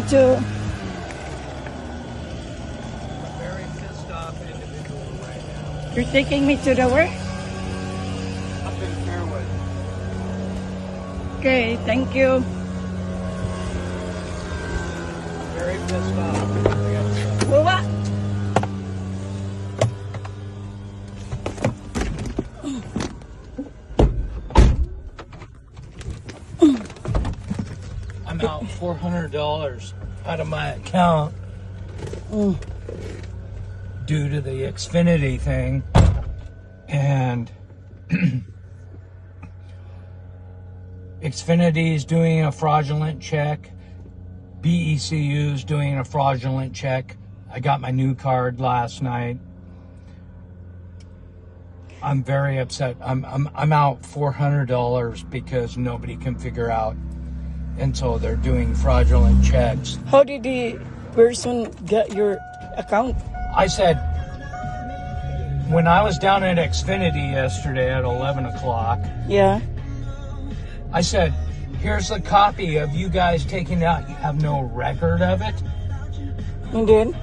too. Very pissed off individual right now. You're taking me to the where? Up in Fairwood. Okay, thank you. Very pissed off. I gotta say. Well, what? I'm out $400 out of my account due to the Xfinity thing, and Xfinity is doing a fraudulent check. BECU is doing a fraudulent check. I got my new card last night. I'm very upset. I'm out $400 because nobody can figure out, and so they're doing fraudulent checks. How did the person get your account? I said, when I was down at Xfinity yesterday at 11 o'clock, Yeah. I said, here's a copy of you guys taking out. You have no record of it? And then?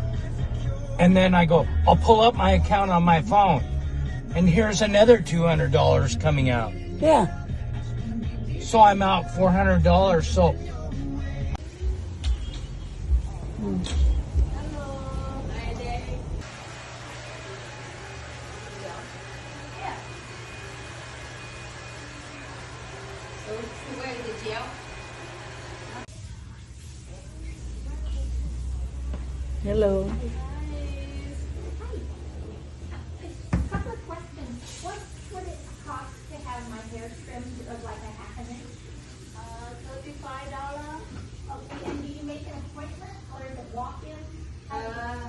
And then I go, I'll pull up my account on my phone. And here's another $200 coming out. Yeah. So I'm out $400. So Hello. Couple of questions. What would it cost to have my hair trimmed of like a half an inch? $35. Okay, and do you make an appointment or is it walk-in?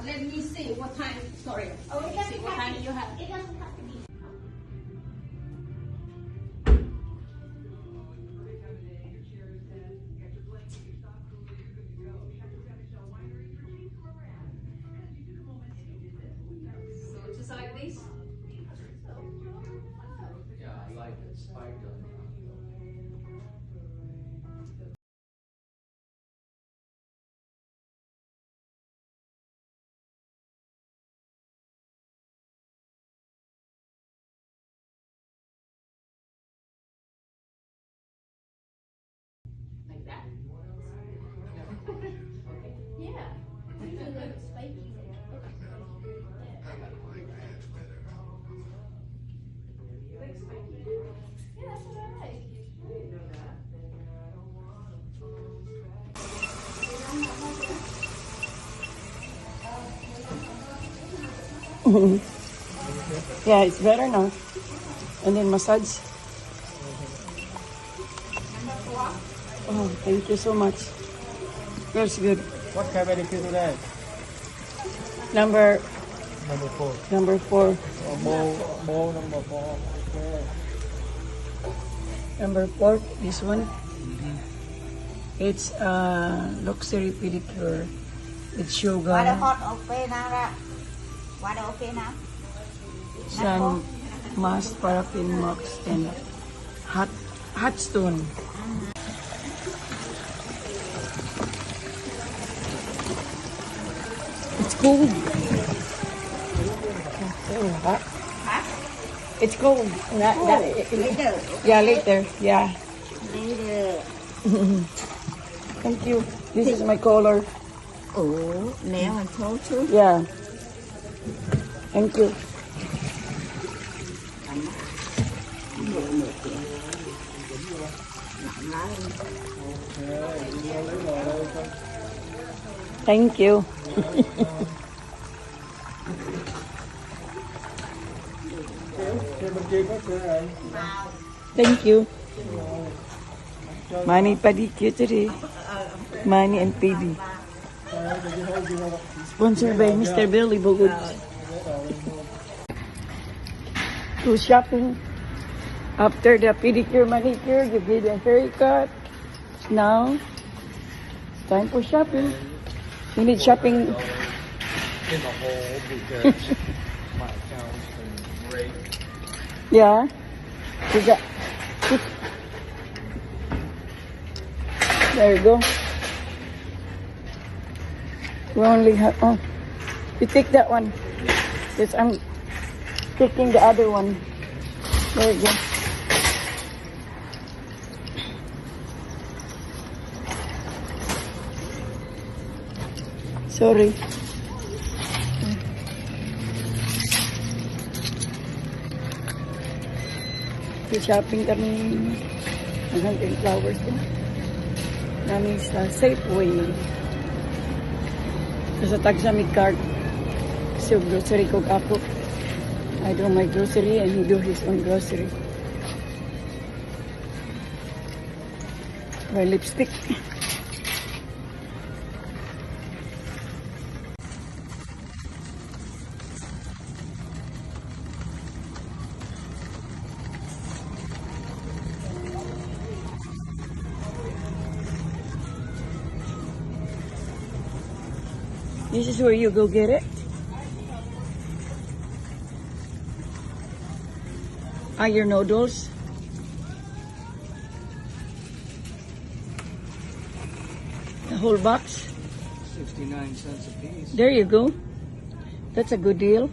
Let me see what time. Sorry. Oh, Let it me see doesn't what have time to, you have. it doesn't have to be. So just like this. yeah, I like it spiked on. Like that. Yeah. We do like spiky. Yeah, that's what I like. Yeah, it's better now. And then massage. Oh, thank you so much. Feels good. What camera did you do that? Number Number 4. number 4. Bowl number 4. Okay. Number 4, this one. It's luxury pedicure. It's Water yoga, hot okay now that. Water okay now. sun, mask, paraffin, mox, and hot stone. It's cold. Oh, hot. It's cold. Later. Yeah, later. Yeah. Later. Thank you. This is my color. Oh, nail and toe too. Yeah. Thank you. Thank you. Thank you. Money Pedi today. Money and Pedi. Sponsored by Mr. Billy Bogud. To shopping. After the pedicure, manicure, you get a haircut. Now, time for shopping. We need shopping. In the hole because my account's been great. Yeah. Is that? There you go. We only have, oh, you take that one. Yes, I'm taking the other one. There you go. Sorry. Shopping kami ng hunting flowers din. Namin sa Safeway. Sa tagsa may cart. So grocery ko ako. I do my grocery and he do his own grocery. My lipstick. This is where you go get it. Your noodles. The whole box. 69 cents a piece. There you go. That's a good deal.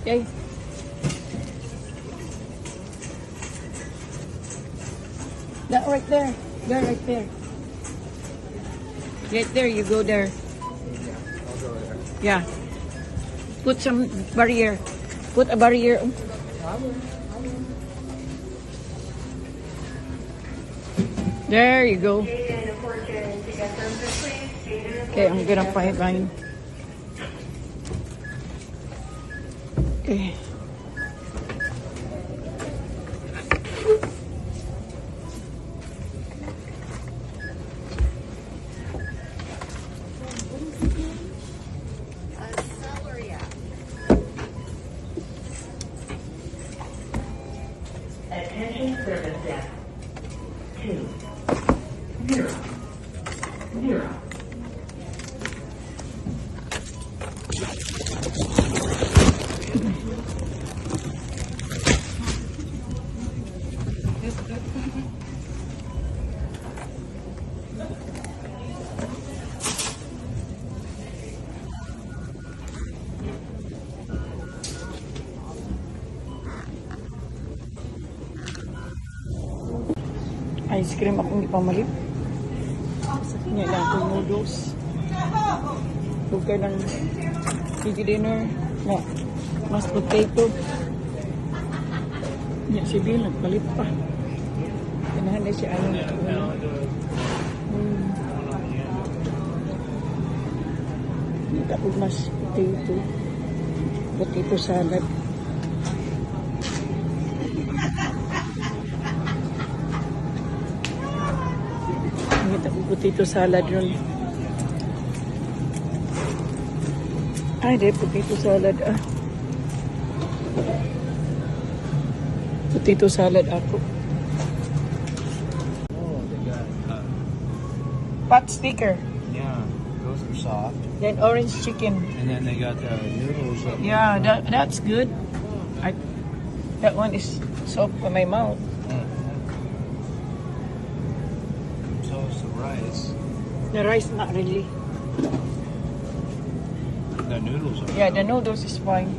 Okay. That right there. There, right there. Right there, you go there. I'll go there. Yeah. Put some barrier. Put a barrier. There you go. Okay, I'm gonna find mine. Okay. Attention service desk. 2 0 0. Ice cream akong ipamalip. Nga lang itong noodles. Huwag ka ng piggy dinner. Nga, mashed potato. Nga si Bill, nagpalit pa. Kanahan na siya ano. Tapos mashed potato. Potato salad. Potato salad ron. Ay, di, potato salad Potato salad ako. Oh, they got, Pot sticker. yeah, those are soft. Then orange chicken. And then they got the noodles. Yeah, that's good. That one is soft for my mouth. So is the rice. The rice, not really. The noodles are. Yeah, the noodles is fine.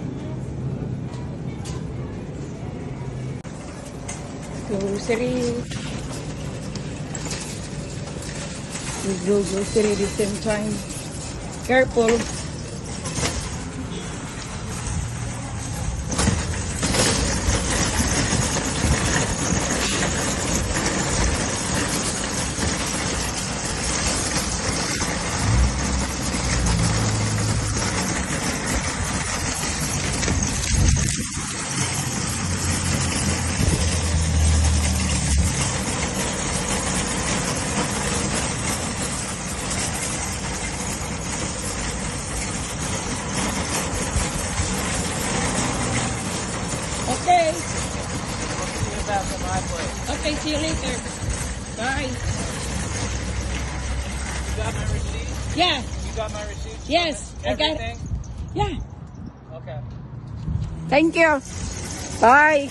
Grocery. We go grocery the same time. Careful. See you later. Bye. You got my receipt? Yeah. You got my receipt? Yes. I got it. Everything? Yeah. Okay. Thank you. Bye.